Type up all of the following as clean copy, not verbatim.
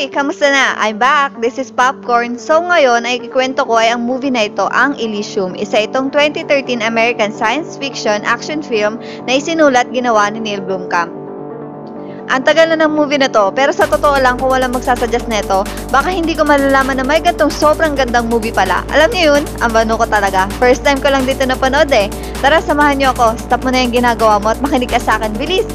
Hoy! Kamusta na? I'm back! This is Popcorn. So ngayon ay ikikwento ko ay ang movie na ito, ang Elysium. Isa itong 2013 American science fiction action film na isinulat ginawa ni Neill Blomkamp. Ang tagal na ng movie na to, pero sa totoo lang kung walang magsasuggest nito, baka hindi ko malalaman na may gantong sobrang gandang movie pala. Alam niyo yun? Ang bano ko talaga. First time ko lang dito napanood eh. Tara, samahan niyo ako. Stop mo na yung ginagawa mo at makinig ka sa akin. Bilis!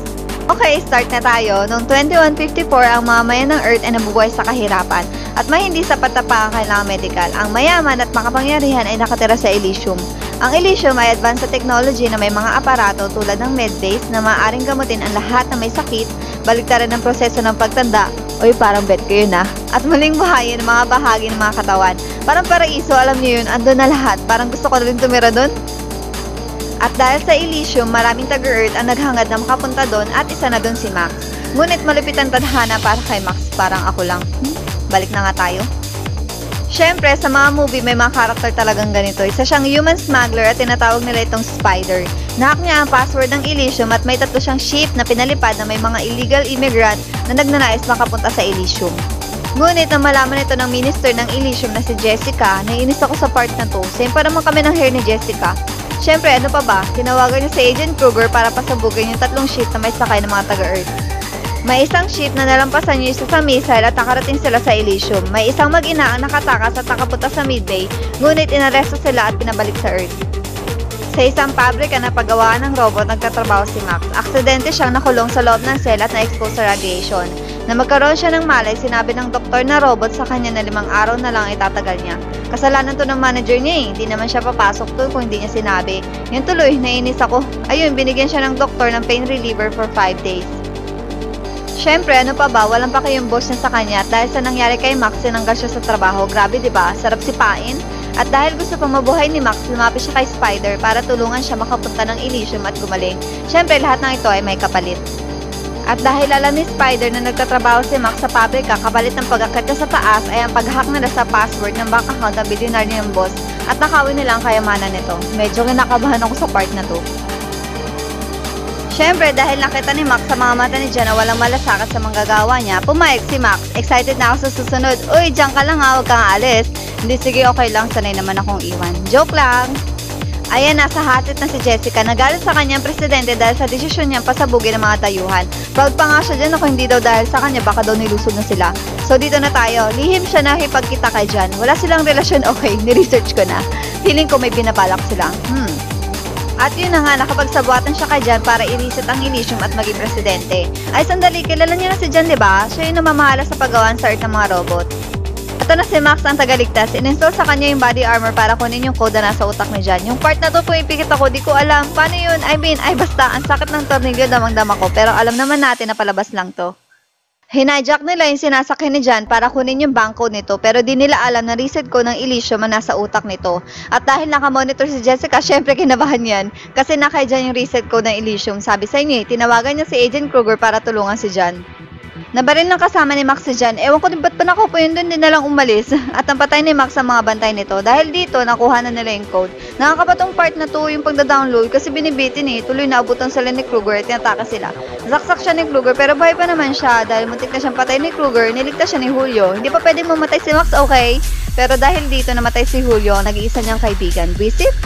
Okay, start na tayo. Noong 2154, ang mamamayan ng Earth ay nabubuhay sa kahirapan at may hindi sapat na pangangailangang medical. Ang mayaman at makapangyarihan ay nakatira sa Elysium. Ang Elysium ay advanced sa technology na may mga aparato tulad ng medbase na maaaring gamutin ang lahat na may sakit, baliktaran ng proseso ng pagtanda, oy parang bet ko yun at muling buhayin ang mga bahagi ng mga katawan. Parang paraiso, alam niyo yun, andun na lahat. Parang gusto ko na rin tumira doon. At dahil sa Elysium, maraming taga-Earth ang naghangad na makapunta doon at isa na doon si Max. Ngunit malupit ang tadhana para kay Max, parang ako lang. Balik na nga tayo. Siyempre, sa mga movie may mga karakter talagang ganito. Isa siyang human smuggler at tinatawag nila itong Spider. Nahack niya ang password ng Elysium at may tatlo siyang ship na pinalipad na may mga illegal immigrant na nagnanais makapunta sa Elysium. Ngunit nang malaman ito ng minister ng Elysium na si Jessica, naiinis ako sa part na to. Same pa naman kami ng hair ni Jessica. Siyempre, ano pa ba? Tinawagan niya si Agent Kruger para pasabugin yung tatlong ship na may sakay ng mga taga-Earth. May isang ship na nalampasan yung isa sa missile at nakarating sila sa Elysium. May isang mag-ina ang nakatakas at nakapunta sa Midway, ngunit inaresto sila at pinabalik sa Earth. Sa isang pabrika na paggawaan ng robot, nagtatrabaho si Max. Aksidente siyang nakulong sa loob ng cell at na-expose sa radiation. Na magkaroon siya ng malay, sinabi ng doktor na robot sa kanya na 5 araw na lang itatagal niya. Kasalanan to ng manager niya eh. Hindi naman siya papasok to kung hindi niya sinabi. Yun tuloy, nainis ako. Ayun, binigyan siya ng doktor ng pain reliever for 5 days. Siyempre, ano pa ba? Walang pa kayong boss niya sa kanya at dahil sa nangyari kay Max, sinanggal siya sa trabaho. Grabe, diba? Sarap sipain. At dahil gusto pang mabuhay ni Max, lumapit siya kay Spider para tulungan siya makapunta ng Elysium at gumaling. Siyempre, lahat ng ito ay may kapalit. At dahil alam ni Spider na nagtatrabaho si Max sa pabrika, kapalit ng pag-akyat niya sa taas ay ang pag-hack nila sa password ng bank account na billionaire niyang boss at nakawin nila ang kayamanan nito. Medyo kinakabahan ako sa part na to. Siyempre, dahil nakita ni Max sa mga mata ni Jen na walang malasakit sa manggagawa niya, pumayag si Max. Excited na ako sa susunod. Uy, diyan ka lang ha, huwag kang aalis. Hindi, sige, okay lang, sanay naman akong iwan. Joke lang! Ayan, nasa hatit na si Jessica. Nagalit sa kanyang presidente dahil sa desisyon niyang pasabugin ang mga tayuhan. Proud pa nga siya dyan ako hindi daw dahil sa kanya baka daw nilusog na sila. So dito na tayo. Lihim siya na hipagkita kay Jan. Wala silang relasyon, okay. Ni-research ko na. Feeling ko may binabalak sila. At yun na nga, nakapagsabuatan siya kay Jan para i-reset ang Elysium at maging presidente. Ay sandali, kilala niyo na si Jan, diba? Siya yung namamahala sa paggawaan sa Earth ng mga robot. Ito na si Max ang tagaligtas. In-install sa kanya yung body armor para kunin yung code na nasa utak ni Jan. Yung part na to pumipikit ako, di ko alam. Paano yun? Ay basta, ang sakit ng tornilyo damang-dama ko. Pero alam naman natin na palabas lang to. Hinijack nila yung sinasakyan ni Jan para kunin yung bank code nito. Pero di nila alam na reset code ng Elysium ang nasa utak nito. At dahil nakamonitor si Jessica, syempre kinabahan yan. Kasi nakay Jan yung reset code ng Elysium. Sabi sa inyo tinawagan niya si Agent Kruger para tulungan si Jan. Nabaril ng kasama ni Max si Jan. Ewan ko din ba't pa nakaupo yun doon din na lang umalis. At ang patay ni Max sa mga bantay nito. Dahil dito, nakuha na nila yung code. Nakakapatong part na to yung pagda-download kasi binibitin tuloy naabutan sila ni Kruger at tinataka sila. Zaksak siya ni Kruger pero buhay pa naman siya. Dahil muntik na siyang patay ni Kruger, niligtas siya ni Julio. Hindi pa pwedeng mamatay si Max, okay? Pero dahil dito namatay si Julio, nag-iisa niyang kaibigan. Visit?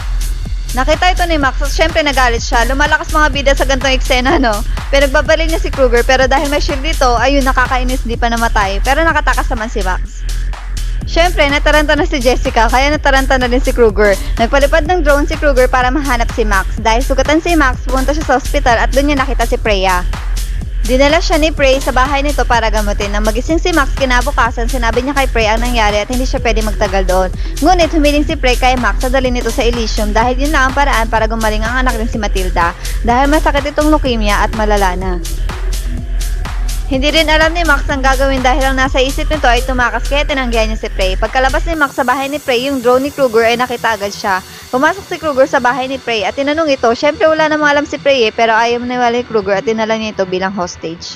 Nakita ito ni Max at syempre nagalit siya. Lumalakas mga bida sa gantong eksena, no? Pinagbabalin niya si Kruger pero dahil may shield dito, ayun, nakakainis, di pa namatay. Pero nakatakas naman si Max. Syempre, nataranta na si Jessica, kaya nataranta na din si Kruger. Nagpalipad ng drone si Kruger para mahanap si Max. Dahil sugatan si Max, pumunta siya sa ospital at doon niya nakita si Freya. Dinala siya ni Prey sa bahay nito para gamutin. Nang magising si Max kinabukasan, sinabi niya kay Prey ang nangyari at hindi siya pwede magtagal doon. Ngunit humiling si Prey kay Max sa dalhin nito sa Elysium dahil yun lang ang paraan para gumaling ang anak din si Matilda dahil masakit itong leukemia at malala na. Hindi rin alam ni Max ang gagawin dahil ang nasa isip nito ay tumakas kaya tinanggihan niya si Prey. Pagkalabas ni Max sa bahay ni Prey, yung drone ni Kruger ay nakita agad siya. Pumasok si Kruger sa bahay ni Prey at tinanong ito. Syempre wala namang alam si Prey pero ayaw maniwala ni Kruger at dinala niya ito bilang hostage.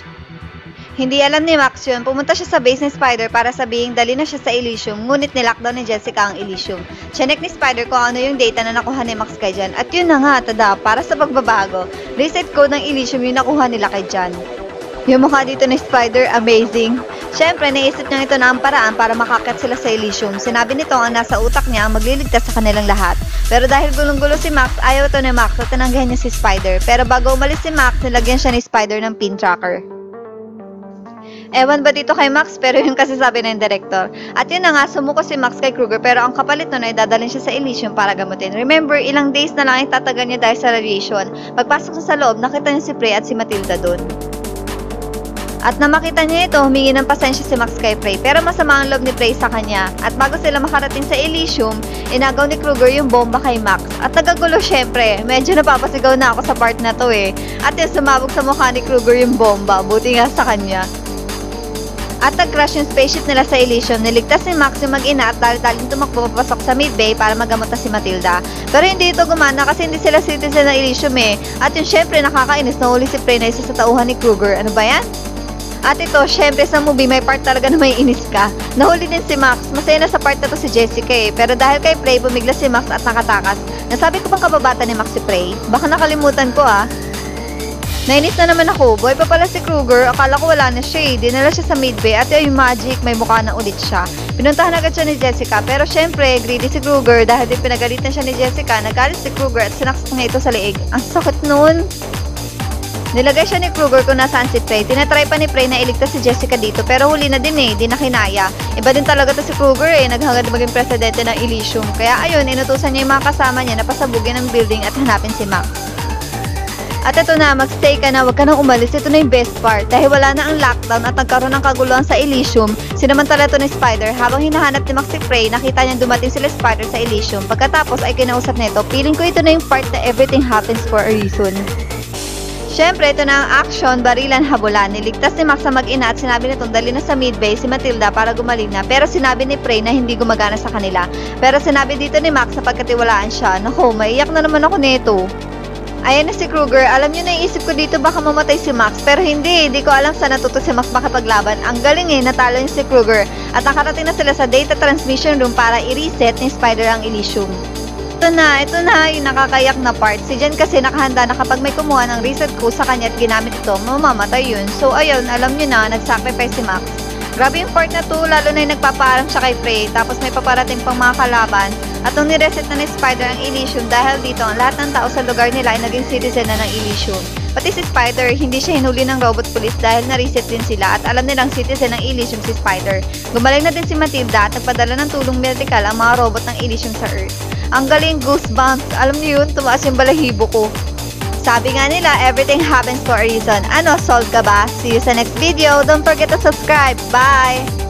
Hindi alam ni Max yun. Pumunta siya sa base ni Spider para sabihin dali na siya sa Elysium. Ngunit nilockdown ni Jessica ang Elysium. Chinek ni Spider kung ano yung data na nakuha ni Max kay Jan. At yun na nga, tada, para sa pagbabago. Reset code ng Elysium yung nakuha nila kay Jan. Yung mukha dito ni Spider, amazing. Siyempre, naisip niya ito na ang paraan para makakyat sila sa Elysium. Sinabi nito ang nasa utak niya ang magliligtas sa kanilang lahat. Pero dahil gulong-gulo si Max, ayaw ito ni Max at tinanggihan niya si Spider. Pero bago umalis si Max, nilagyan siya ni Spider ng pin tracker. Ewan ba dito kay Max, pero yun kasi sabi ng director. At yun na nga, sumuko si Max kay Kruger pero ang kapalit nun ay dadalhin siya sa Elysium para gamutin. Remember, ilang days na lang ay tatagal niya dahil sa radiation. Pagpasok niya sa loob, nakita niya si Prey at si Matilda doon. At na makita niya ito, humingi ng pasensya si Max kay Prey, pero masama ang loob ni Prey sa kanya. At bago sila makarating sa Elysium, inagaw ni Kruger yung bomba kay Max. At nagagulo syempre, medyo napapasigaw na ako sa part na to eh. At yung sumabog sa mukha ni Kruger yung bomba, buti nga sa kanya. At nag-crash yung spaceship nila sa Elysium, niligtas ni Max yung mag-ina at dali-daling tumakbo papasok sa Midbay para magamot na si Matilda. Pero hindi ito gumana kasi hindi sila citizen ng Elysium eh. At yung syempre nakakainis, nahuli si Prey na isa sa tauhan ni Kruger. Ano ba yan? At ito, syempre sa movie may part talaga na may inis ka. Nahuli din si Max, masaya na sa part na to si Jessica eh. Pero dahil kay Prey, bumigla si Max at nakatakas. Nasabi ko bang kababata ni Max si Prey? Baka nakalimutan ko ah. Nainis na naman ako, boy pa pala si Kruger, akala ko wala na siya eh. Dinala siya sa Midbay at yung magic, may mukha na ulit siya. Pinuntahan agad siya ni Jessica, pero syempre, greedy si Kruger dahil din pinagalitan siya ni Jessica, nagalit si Kruger at sinaksak niya ito sa leeg. Ang sakit nun! Nilagay siya ni Kruger kung nasaan si Prey. Tinatry pa ni Prey na iligtas si Jessica dito pero huli na din eh, di na kinaya. Iba din talaga to si Kruger eh, naghangad maging presidente ng Elysium. Kaya ayun, inutusan niya yung mga kasama niya na pasabugin ang building at hanapin si Max. At ito na, magstay ka na, wag ka nang umalis. Ito na yung best part. Dahil wala na ang lockdown at nagkaroon ng kaguluhan sa Elysium, sinamantala ito ni Spider. Habang hinahanap ni Max si Prey, nakita niya dumating sila Spider sa Elysium. Pagkatapos ay kinausap nito, feeling ko ito na yung part na everything happens for a reason. Siyempre, ito na ang action, barilan, habulan. Niligtas ni Max sa mag-ina at sinabi nitong dali na sa Midbay si Matilda para gumaling na. Pero sinabi ni Prey na hindi gumagana sa kanila. Pero sinabi dito ni Max na pagkatiwalaan siya. Naku, maiyak na naman ako nito. Ayan na si Kruger. Alam niyo, naisip ko dito baka mamatay si Max. Pero hindi ko alam saan natuto si Max makapaglaban. Ang galing eh, natalo niya si Kruger. At nakarating na sila sa data transmission room para i-reset ni Spider ang Elysium. Ito na, yung nakakayak na part. Si Jen kasi nakahanda na kapag may kumuha ng reset ko sa kanya at ginamit ito, mamamatay yun. So ayun, alam nyo na, nag-sacrifice si Max. Grabe yung part na to, lalo na yung nagpapaalam siya kay Prey, tapos may paparating pang mga kalaban. At nung nireset na ni Spider ang Elysium, dahil dito ang lahat ng tao sa lugar nila ay naging citizen na ng Elysium. Pati si Spider, hindi siya hinuli ng robot police dahil na-reset din sila at alam nilang citizen ng Elysium si Spider. Gumaling na din si Matilda at nagpadala ng tulong medical ang mga robot ng Elysium sa Earth. Ang galing, goosebumps. Alam niyo yun, tumaas yung balahibo ko. Sabi nga nila, everything happens for a reason. Ano, solve ka ba? See you sa next video. Don't forget to subscribe. Bye!